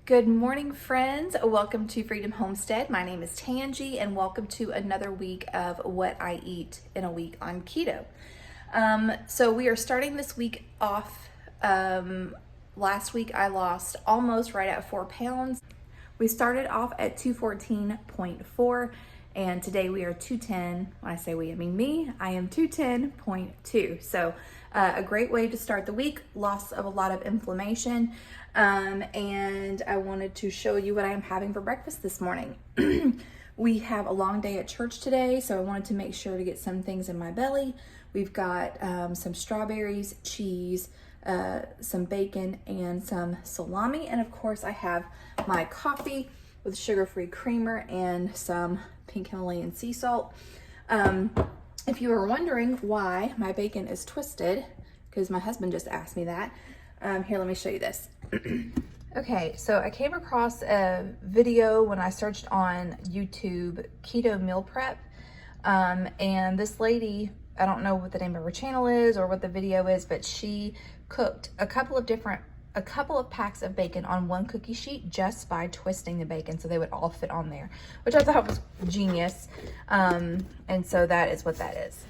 Good morning, friends. Welcome to Freedom Homestead. My name is Tangi, and welcome to another week of what I eat in a week on keto. So we are starting this week off. Last week I lost almost right at 4 pounds. We started off at 214.4, and today we are 210. When I say we, I mean me. I am 210.2. So a great way to start the week. Loss of a lot of inflammation. And I wanted to show you what I am having for breakfast this morning. We have a long day at church today, so I wanted to make sure to get some things in my belly. We've got some strawberries, cheese, some bacon, and some salami. And of course I have my coffee with sugar-free creamer and some pink Himalayan sea salt. If you were wondering why my bacon is twisted, because my husband just asked me that, here, let me show you this. Okay, so I came across a video when I searched on YouTube keto meal prep, and this lady, I don't know what the name of her channel is or what the video is, but she cooked a couple of packs of bacon on one cookie sheet just by twisting the bacon so they would all fit on there, which I thought was genius. And so that is what that is.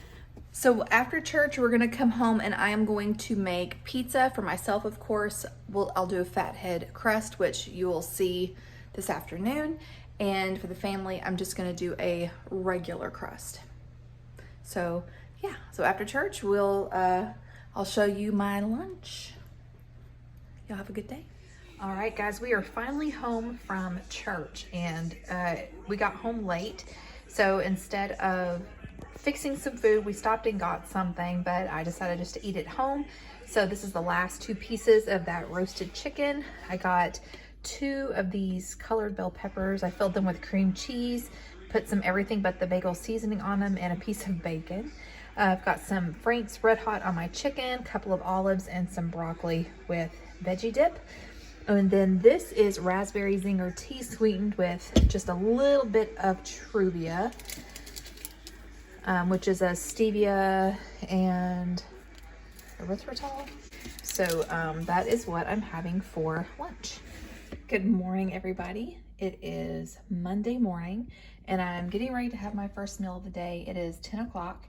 So after church, we're gonna come home and I am going to make pizza for myself, of course. I'll do a fathead crust, which you will see this afternoon. And for the family, I'm just gonna do a regular crust. So yeah, so after church, I'll show you my lunch. Y'all have a good day. All right, guys, we are finally home from church, and we got home late. So instead of fixing some food, we stopped and got something, but I decided just to eat at home. So this is the last 2 pieces of that roasted chicken. I got 2 of these colored bell peppers. I filled them with cream cheese, put some everything but the bagel seasoning on them, and a piece of bacon. I've got some Frank's Red Hot on my chicken, a couple of olives, and some broccoli with veggie dip. And then this is raspberry zinger tea sweetened with just a little bit of Truvia, which is a stevia and erythritol. So that is what I'm having for lunch. Good morning, everybody. It is Monday morning, and I'm getting ready to have my first meal of the day. It is 10 o'clock,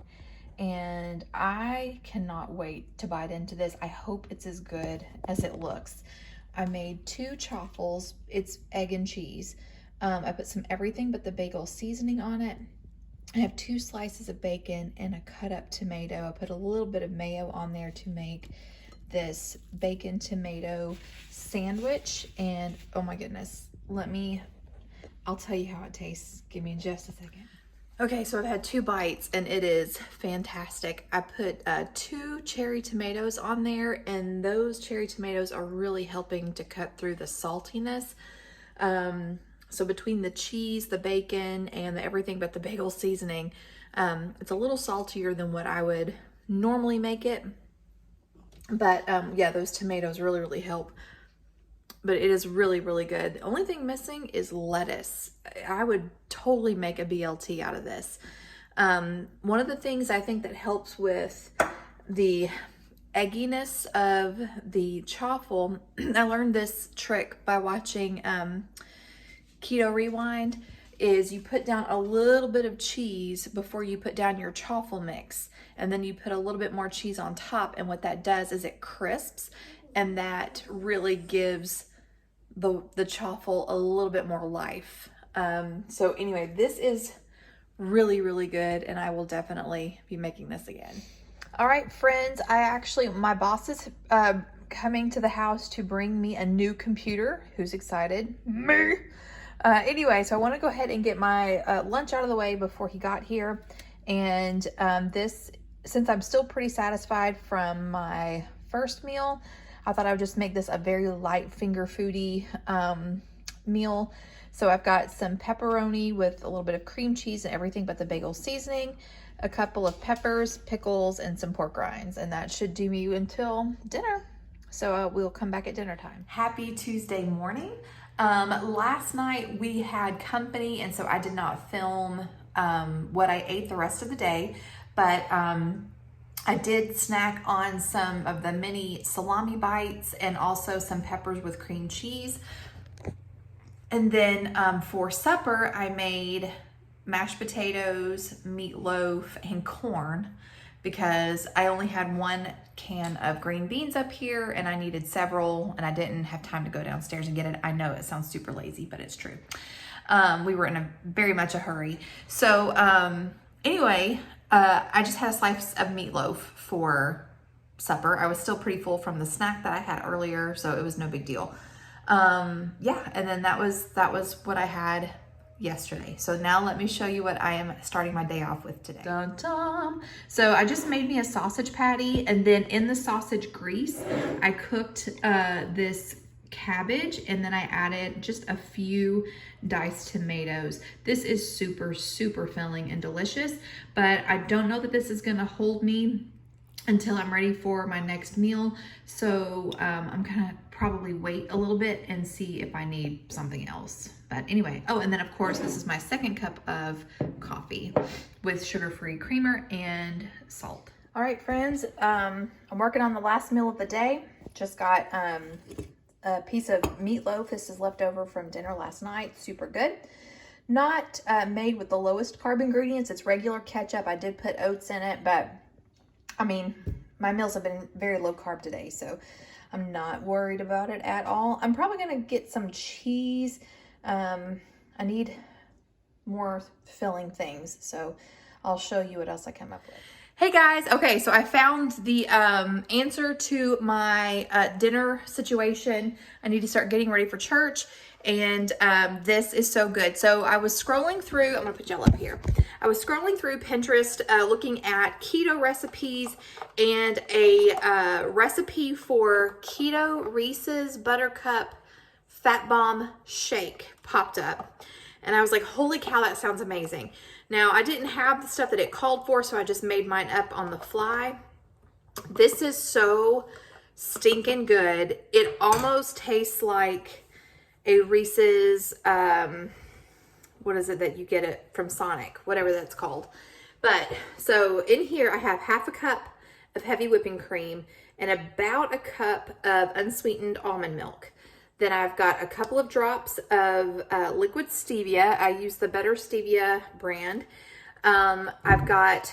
and I cannot wait to bite into this. I hope it's as good as it looks. I made 2 chaffles. It's egg and cheese. I put some everything but the bagel seasoning on it. I have 2 slices of bacon and a cut up tomato. I put a little bit of mayo on there to make this bacon tomato sandwich. And oh my goodness, I'll tell you how it tastes. Give me just a second. Okay, so I've had 2 bites and it is fantastic. I put 2 cherry tomatoes on there, and those cherry tomatoes are really helping to cut through the saltiness. So between the cheese, the bacon, and the everything but the bagel seasoning, it's a little saltier than what I would normally make it. But yeah, those tomatoes really, really help. But it is really, really good. The only thing missing is lettuce. I would totally make a BLT out of this. One of the things I think that helps with the egginess of the chaffle, I learned this trick by watching Keto Rewind, is you put down a little bit of cheese before you put down your chaffle mix, and then you put a little bit more cheese on top, and what that does is it crisps, and that really gives the chaffle a little bit more life. So anyway, this is really, really good, and I will definitely be making this again. All right, friends, my boss is coming to the house to bring me a new computer. Who's excited? Me. Anyway, so I want to go ahead and get my lunch out of the way before he got here. And since I'm still pretty satisfied from my first meal, I thought I would just make this a very light finger foodie meal. So I've got some pepperoni with a little bit of cream cheese and everything but the bagel seasoning, a couple of peppers, pickles, and some pork rinds. And that should do me until dinner. So we'll come back at dinner time. Happy Tuesday morning. Last night we had company, and so I did not film what I ate the rest of the day, but I did snack on some of the mini salami bites and also some peppers with cream cheese. And then for supper, I made mashed potatoes, meatloaf, and corn because I only had one can of green beans up here and I needed several and I didn't have time to go downstairs and get it. I know it sounds super lazy, but it's true. We were in a very much a hurry. So anyway, I just had a slice of meatloaf for supper. I was still pretty full from the snack that I had earlier, so it was no big deal. Yeah, and then that was what I had yesterday. So now let me show you what I am starting my day off with today. Dun, dun. So I just made me a sausage patty, and then in the sausage grease, I cooked this cabbage, and then I added just a few diced tomatoes. This is super, super filling and delicious, but I don't know that this is gonna hold me until I'm ready for my next meal. So I'm gonna probably wait a little bit and see if I need something else. But anyway, oh, and then of course, this is my second cup of coffee with sugar-free creamer and salt. All right, friends, I'm working on the last meal of the day. Just got a piece of meatloaf. This is left over from dinner last night. Super good. Not made with the lowest carb ingredients. It's regular ketchup. I did put oats in it, but I mean, my meals have been very low carb today, so I'm not worried about it at all. I'm probably gonna get some cheese. I need more filling things, so I'll show you what else I come up with. Hey guys, okay, so I found the answer to my dinner situation. I need to start getting ready for church, and this is so good. So I was scrolling through, I'm gonna put y'all up here. I was scrolling through Pinterest looking at keto recipes, and a recipe for keto Reese's Buttercup Fat Bomb Shake popped up. And I was like, holy cow, that sounds amazing. Now, I didn't have the stuff that it called for, so I just made mine up on the fly. This is so stinking good. It almost tastes like a Reese's, what is it that you get it from Sonic, whatever that's called. But, so in here I have half a cup of heavy whipping cream and about a cup of unsweetened almond milk. Then I've got a couple of drops of liquid stevia. I use the Better Stevia brand. I've got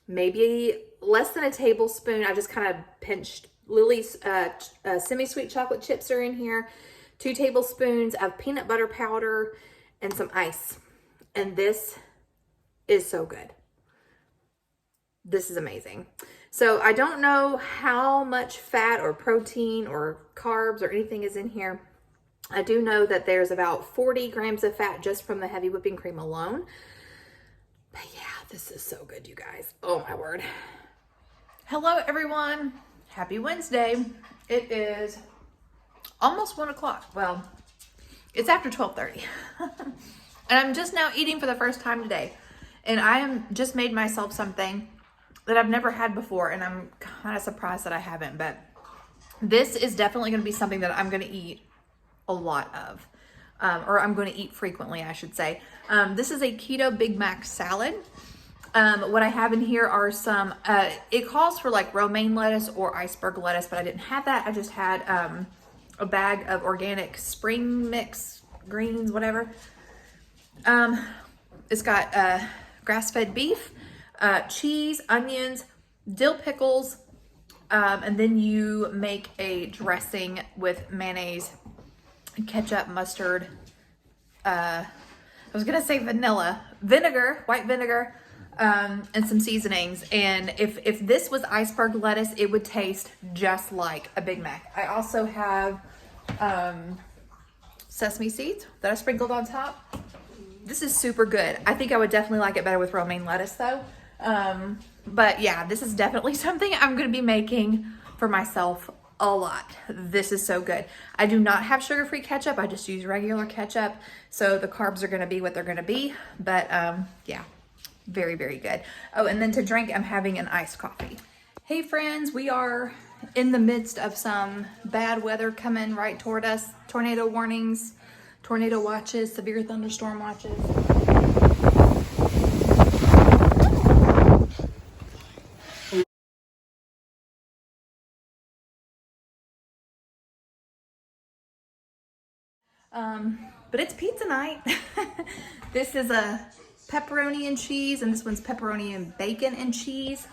maybe less than a tablespoon. I just kind of pinched Lily's semi-sweet chocolate chips are in here. 2 tablespoons of peanut butter powder and some ice. And this is so good. This is amazing. So I don't know how much fat or protein or carbs or anything is in here. I do know that there's about 40 grams of fat just from the heavy whipping cream alone. But yeah, this is so good, you guys. Oh my word. Hello everyone. Happy Wednesday. It is almost 1 o'clock. Well, it's after 12:30. And I'm just now eating for the first time today. And I am just made myself something that I've never had before, and I'm kind of surprised that I haven't, but this is definitely going to be something that I'm going to eat a lot of, or I'm going to eat frequently, I should say. This is a keto Big Mac salad. What I have in here are some, it calls for like romaine lettuce or iceberg lettuce, but I didn't have that. I just had a bag of organic spring mix greens, whatever. It's got grass-fed beef, cheese, onions, dill pickles, and then you make a dressing with mayonnaise, ketchup, mustard, I was gonna say vinegar, white vinegar, and some seasonings. And if this was iceberg lettuce, it would taste just like a Big Mac. I also have sesame seeds that I sprinkled on top. This is super good. I think I would definitely like it better with romaine lettuce though. But yeah, this is definitely something I'm going to be making for myself a lot. This is so good. I do not have sugar-free ketchup. I just use regular ketchup. So the carbs are going to be what they're going to be. But yeah, very, very good. Oh, and then to drink, I'm having an iced coffee. Hey friends, we are in the midst of some bad weather coming right toward us. Tornado warnings, tornado watches, severe thunderstorm watches. But it's pizza night. This is a pepperoni and cheese, and this one's pepperoni and bacon and cheese.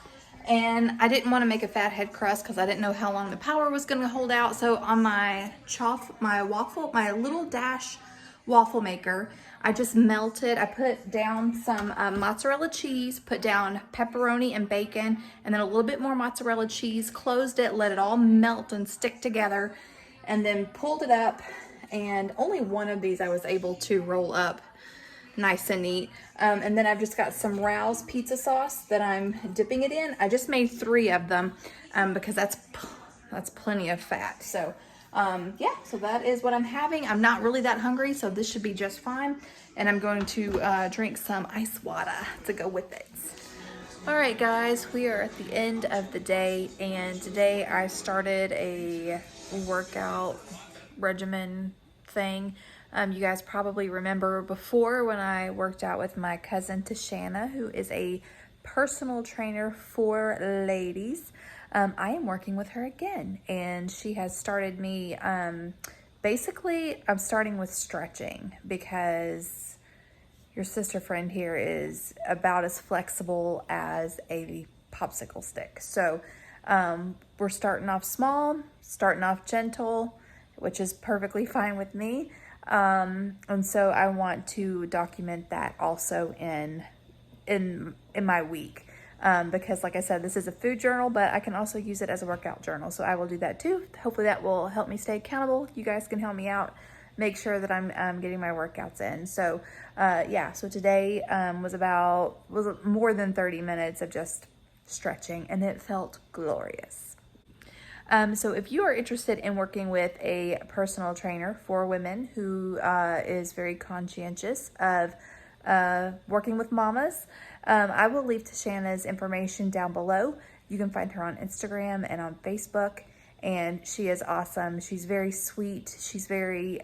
And I didn't want to make a fathead crust because I didn't know how long the power was going to hold out. So on my little Dash waffle maker, I just melted. I put down some mozzarella cheese, put down pepperoni and bacon, and then a little bit more mozzarella cheese, closed it, let it all melt and stick together, and then pulled it up. And only one of these I was able to roll up nice and neat. And then I've just got some Rouse pizza sauce that I'm dipping it in. I just made 3 of them because that's plenty of fat. So yeah, so that is what I'm having. I'm not really that hungry, so this should be just fine. And I'm going to drink some ice water to go with it. All right, guys, we are at the end of the day, and today I started a workout regimen thing. You guys probably remember before when I worked out with my cousin Tashanna, who is a personal trainer for ladies. I am working with her again, and she has started me, basically I'm starting with stretching because your sister friend here is about as flexible as a popsicle stick. So we're starting off small, starting off gentle, which is perfectly fine with me. And so I want to document that also in my week. Because like I said, this is a food journal, but I can also use it as a workout journal. So I will do that too. Hopefully that will help me stay accountable. You guys can help me out, make sure that I'm getting my workouts in. So, yeah, so today, was more than 30 minutes of just stretching, and it felt glorious. So if you are interested in working with a personal trainer for women who is very conscientious of working with mamas, I will leave Tashanna's information down below. You can find her on Instagram and on Facebook, and she is awesome. She's very sweet. She's very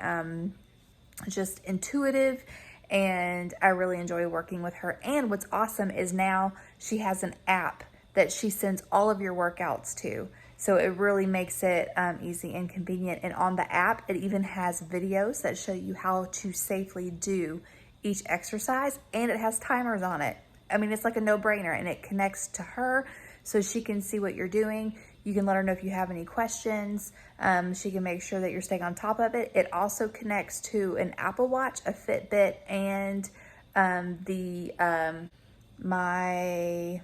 just intuitive, and I really enjoy working with her. And what's awesome is now she has an app that she sends all of your workouts to. So it really makes it easy and convenient. And on the app, it even has videos that show you how to safely do each exercise, and it has timers on it. I mean, it's like a no-brainer, and it connects to her so she can see what you're doing. You can let her know if you have any questions. She can make sure that you're staying on top of it. It also connects to an Apple Watch, a Fitbit, and my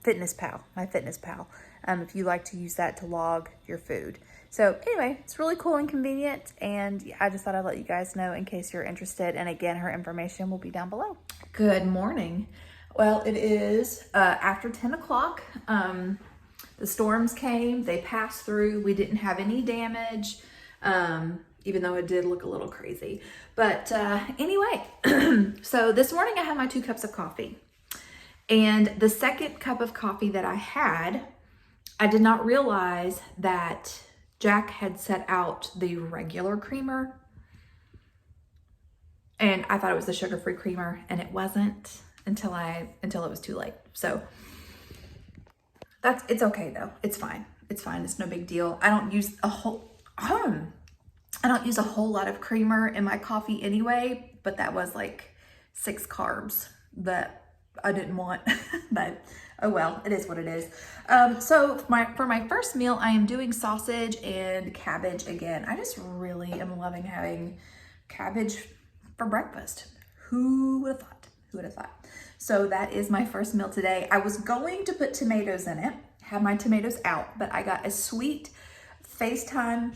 Fitness Pal, if you like to use that to log your food. So anyway, it's really cool and convenient, and I just thought I'd let you guys know in case you're interested. And again, her information will be down below. Good morning. Well, it is after 10 o'clock. The storms came, they passed through. We didn't have any damage, even though it did look a little crazy. But anyway, so this morning I had my 2 cups of coffee. And the second cup of coffee that I had, I did not realize that Jack had set out the regular creamer. And I thought it was the sugar-free creamer, and it wasn't until it was too late. So it's okay though. It's fine. It's fine. It's no big deal. I don't use a whole lot of creamer in my coffee anyway, but that was like 6 carbs that I didn't want, but oh well, it is what it is. So for my first meal, I am doing sausage and cabbage again. I just really am loving having cabbage for breakfast. Who would have thought? Who would have thought? So that is my first meal today. I was going to put tomatoes in it, have my tomatoes out, but I got a sweet FaceTime.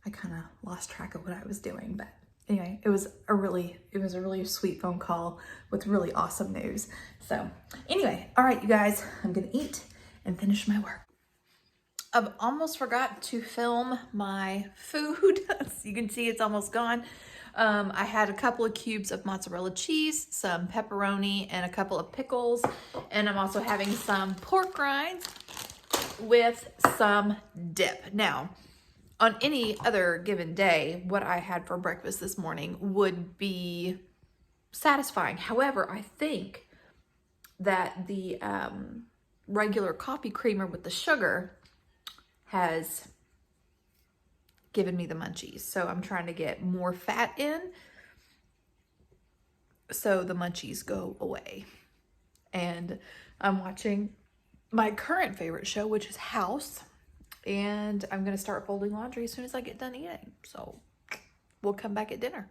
I kind of lost track of what I was doing, but anyway, it was a really sweet phone call with really awesome news. So anyway, all right, you guys, I'm gonna eat and finish my work. I've almost forgot to film my food. As you can see, it's almost gone. I had a couple of cubes of mozzarella cheese, some pepperoni, and a couple of pickles. And I'm also having some pork rinds with some dip. Now, on any other given day, what I had for breakfast this morning would be satisfying. However, I think that the regular coffee creamer with the sugar has given me the munchies. So I'm trying to get more fat in so the munchies go away. And I'm watching my current favorite show, which is House. And I'm going to start folding laundry as soon as I get done eating. So we'll come back at dinner.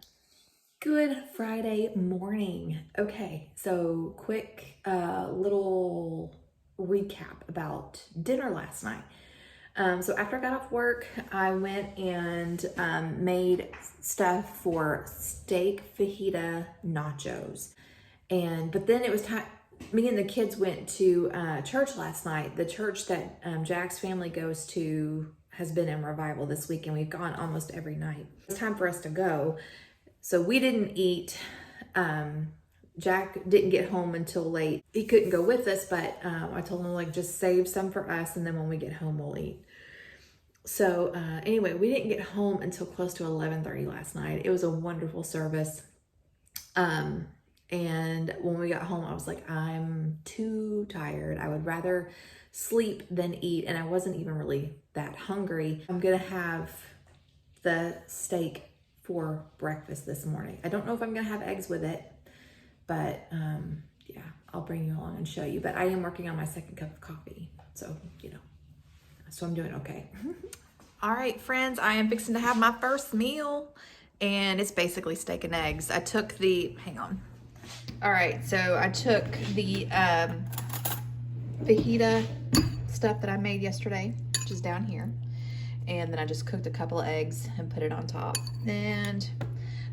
Good Friday morning. Okay, so quick little recap about dinner last night. So after I got off work, I went and made stuff for steak fajita nachos. But then it was time, me and the kids went to church last night. The church that Jack's family goes to has been in revival this week, and we've gone almost every night. It's time for us to go. So we didn't eat. Jack didn't get home until late. He couldn't go with us, but I told him, like, just save some for us, and then when we get home, we'll eat. So anyway, we didn't get home until close to 11:30 last night. It was a wonderful service. And when we got home, I was like, I'm too tired. I would rather sleep than eat. And I wasn't even really that hungry. I'm going to have the steak for breakfast this morning. I don't know if I'm going to have eggs with it, but yeah, I'll bring you along and show you. But I am working on my second cup of coffee. So, you know, so I'm doing okay. All right, friends, I am fixing to have my first meal. And it's basically steak and eggs. I took the, hang on. All right, so I took the fajita stuff that I made yesterday, which is down here. And then I just cooked a couple of eggs and put it on top. And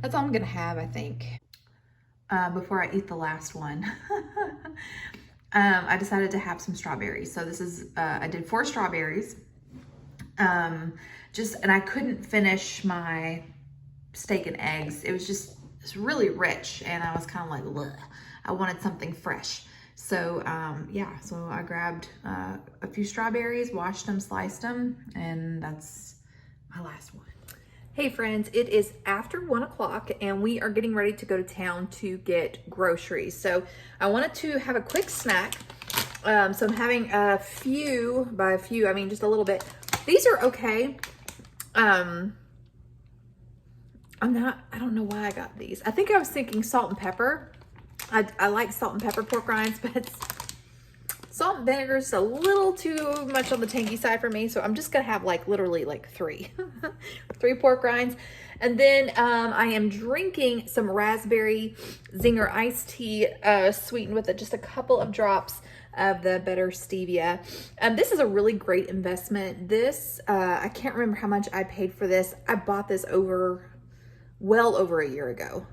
that's all I'm gonna have, I think, before I eat the last one. I decided to have some strawberries. So this is, I did 4 strawberries. And I couldn't finish my steak and eggs. It's really rich, and I was kind of like, ugh. I wanted something fresh. So yeah, so I grabbed a few strawberries, washed them, sliced them, and that's my last one. Hey friends, it is after 1 o'clock and we are getting ready to go to town to get groceries. So I wanted to have a quick snack. So I'm having a few, by a few, I mean just a little bit. These are okay. I don't know why I got these. I think I was thinking salt and pepper. I like salt and pepper pork rinds, but salt and vinegar is a little too much on the tangy side for me. So I'm just gonna have like literally like 3, 3 pork rinds. And then I am drinking some raspberry zinger iced tea, sweetened with just a couple of drops of the better stevia. This is a really great investment. This, I can't remember how much I paid for this. I bought this well over a year ago.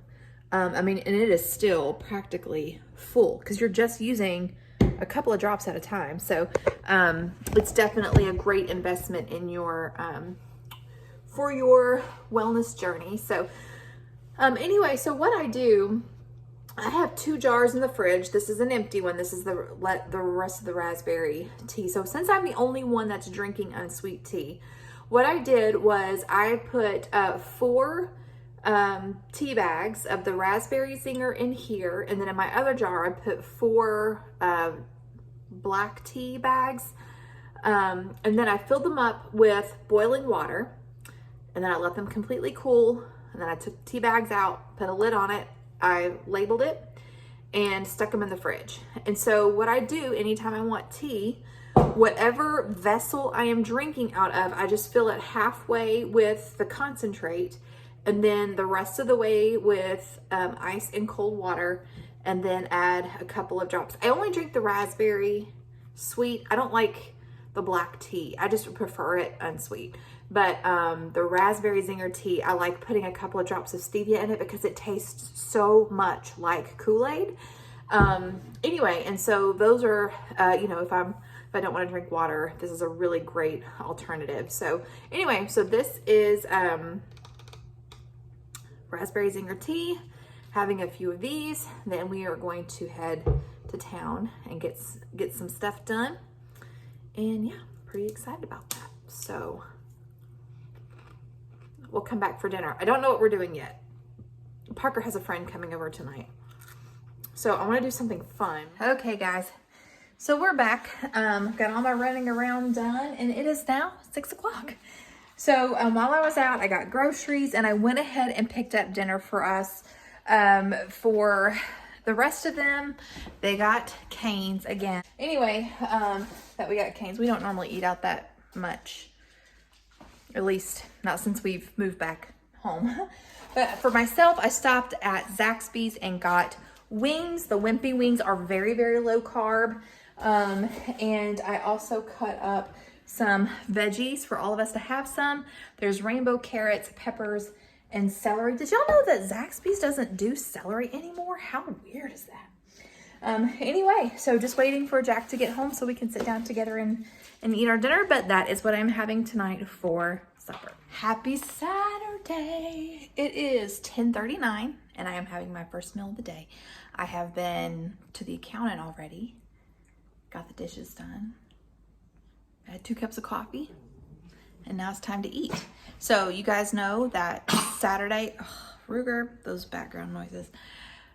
I mean, and it is still practically full because you're just using a couple of drops at a time. So it's definitely a great investment in your for your wellness journey. So anyway, so what I do, I have 2 jars in the fridge. This is an empty one. This is the rest of the raspberry tea. So since I'm the only one that's drinking unsweet tea, what I did was I put 4 tea bags of the raspberry zinger in here, and then in my other jar I put 4 black tea bags, and then I filled them up with boiling water, and then I let them completely cool, and then I took tea bags out, put a lid on it, I labeled it, and stuck them in the fridge. And so what I do anytime I want tea, whatever vessel I am drinking out of, I just fill it halfway with the concentrate, and then the rest of the way with ice and cold water, and then add a couple of drops. I only drink the raspberry sweet. I don't like the black tea. I just prefer it unsweet. But the raspberry zinger tea, I like putting a couple of drops of stevia in it because it tastes so much like Kool-Aid. Anyway, and so those are, you know, if I don't want to drink water, this is a really great alternative. So anyway, so this is raspberry zinger tea, having a few of these. Then we are going to head to town and get some stuff done. And yeah, pretty excited about that. So we'll come back for dinner. I don't know what we're doing yet. Parker has a friend coming over tonight, so I want to do something fun. Okay, guys. So we're back. Got all my running around done, and it is now 6 o'clock. So while I was out, I got groceries, and I went ahead and picked up dinner for us. For the rest of them, they got Cane's again. Anyway, that we got Cane's. We don't normally eat out that much, at least not since we've moved back home. But for myself, I stopped at Zaxby's and got wings. The Wimpy wings are very, very low carb. And I also cut up some veggies for all of us to have some. There's rainbow carrots, peppers, and celery. Did y'all know that Zaxby's doesn't do celery anymore? How weird is that? Anyway, so just waiting for Jack to get home so we can sit down together and eat our dinner. But that is what I'm having tonight for supper. Happy Saturday. It is 10:39 and I am having my first meal of the day. I have been to the accountant already. Got the dishes done. I had 2 cups of coffee. And now it's time to eat. So you guys know that Saturday, Ruger, those background noises.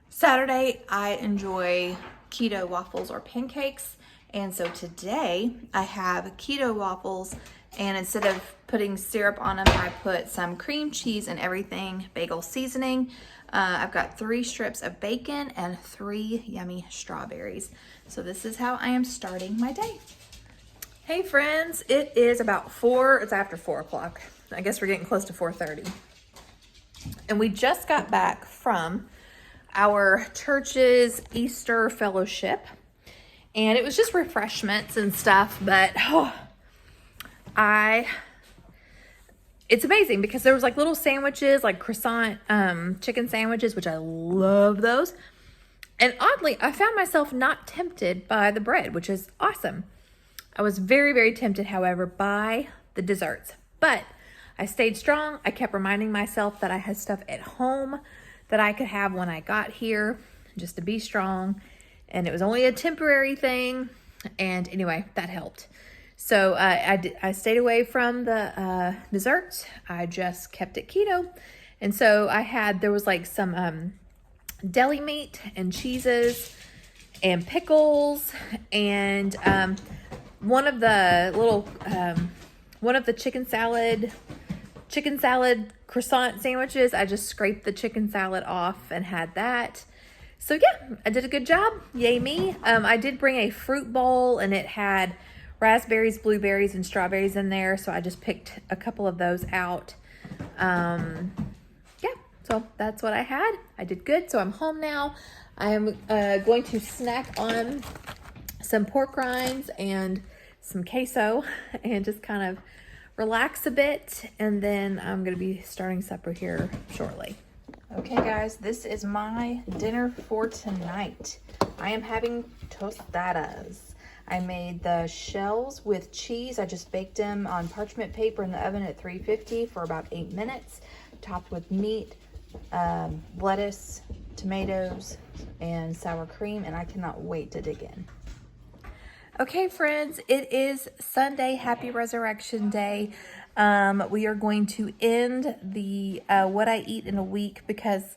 Saturday, I enjoy keto waffles or pancakes. And so today I have keto waffles, and instead of putting syrup on them, I put some cream cheese and everything, bagel seasoning. I've got 3 strips of bacon and 3 yummy strawberries. So this is how I am starting my day. Hey friends, it is about it's after 4 o'clock. I guess we're getting close to 4:30. And we just got back from our church's Easter fellowship. And it was just refreshments and stuff, but it's amazing because there was like little sandwiches, like croissant chicken sandwiches, which I love those. And oddly, I found myself not tempted by the bread, which is awesome. I was very, very tempted, however, by the desserts. But I stayed strong. I kept reminding myself that I had stuff at home that I could have when I got here, just to be strong. And it was only a temporary thing. And anyway, that helped. So I stayed away from the desserts. I just kept it keto. And so there was like some deli meat and cheeses and pickles and one of the chicken salad croissant sandwiches. I just scraped the chicken salad off and had that. So yeah, I did a good job. Yay me. I did bring a fruit bowl, and it had raspberries, blueberries, and strawberries in there. So I just picked a couple of those out. Yeah, so that's what I had. I did good. So I'm home now. I'm going to snack on some pork rinds and some queso and just kind of relax a bit, and then I'm gonna be starting supper here shortly. Okay guys, this is my dinner for tonight. I am having tostadas. I made the shells with cheese. I just baked them on parchment paper in the oven at 350 for about 8 minutes, topped with meat, lettuce, tomatoes, and sour cream, and I cannot wait to dig in. Okay, friends, it is Sunday. Happy Resurrection Day. We are going to end the what I eat in a week, because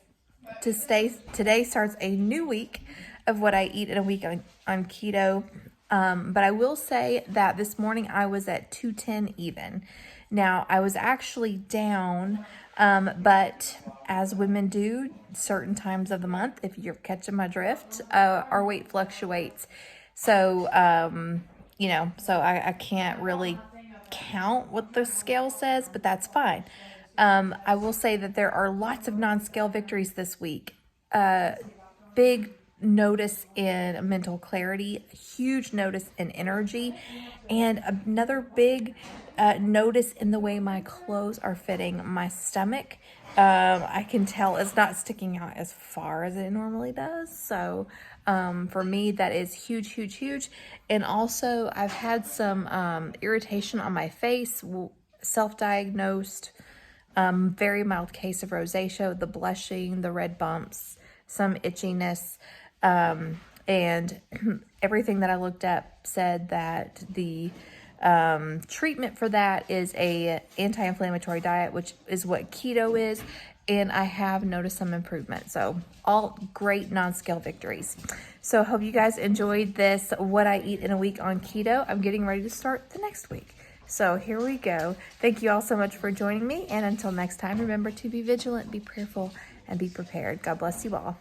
today starts a new week of what I eat in a week on keto. But I will say that this morning I was at 210 even. Now, I was actually down, but as women do certain times of the month, if you're catching my drift, our weight fluctuates. So, so I can't really count what the scale says, but that's fine. I will say that there are lots of non-scale victories this week. Big notice in mental clarity, huge notice in energy, and another big notice in the way my clothes are fitting my stomach. I can tell it's not sticking out as far as it normally does. So for me, that is huge, huge, huge. And also I've had some irritation on my face, self-diagnosed, very mild case of rosacea, the blushing, the red bumps, some itchiness, and everything that I looked up said that the treatment for that is a anti-inflammatory diet, which is what keto is. And I have noticed some improvement. So all great non-scale victories. So I hope you guys enjoyed this, what I eat in a week on keto. I'm getting ready to start the next week. So here we go. Thank you all so much for joining me. And until next time, remember to be vigilant, be prayerful, and be prepared. God bless you all.